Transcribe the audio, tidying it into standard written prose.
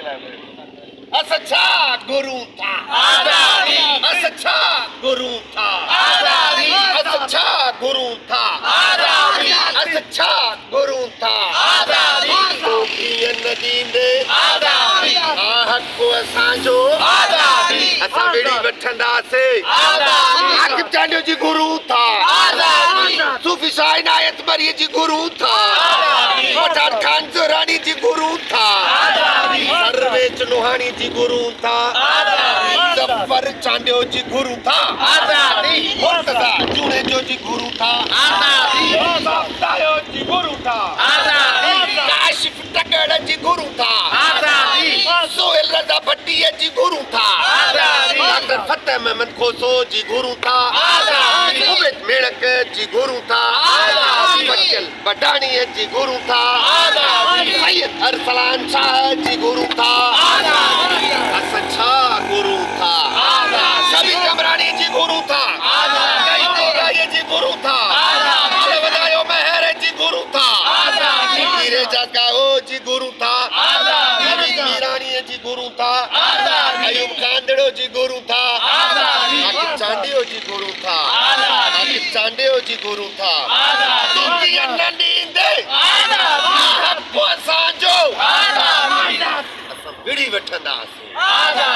अच्छा गुरु था अच्छा गुरु था अच्छा गुरु था अच्छा गुरु था हक़ असांजो असां वेड़ी वठंदासीं आकिब चांडियो जी गुरु था सूफी शाह इनायत मरी जी गुरु था पठान खान जोरानी जी गुरु था सर्वेश लोहानी जी गुरु था जफर चांडियो जी गुरु था मुर्तजा चूड़े जो जी गुरु था दायो जी गुरु था काशिफ टकड़ जी गुरु था सोहेल रजा भट्टिया जी गुरु था डॉक्टर फतेह महमद खोसो जी गुरु था उबैद मेड़क जी गुरु था बच्चल बडानी जी गुरु था सैयद अरसलान शाह जी गुरु था अच्छा गुरु था सभी कमरानी जी गुरु था ये जी गुरु था बजायो मेहर जी गुरु था जी गुरु था मीरानी जी गुरु था अयूब कांदड़ो जी गुरु था आकिब चांडियो जी गुरु था आकिब चांडियो जी गुरु था असां विड़ी वठंदासीं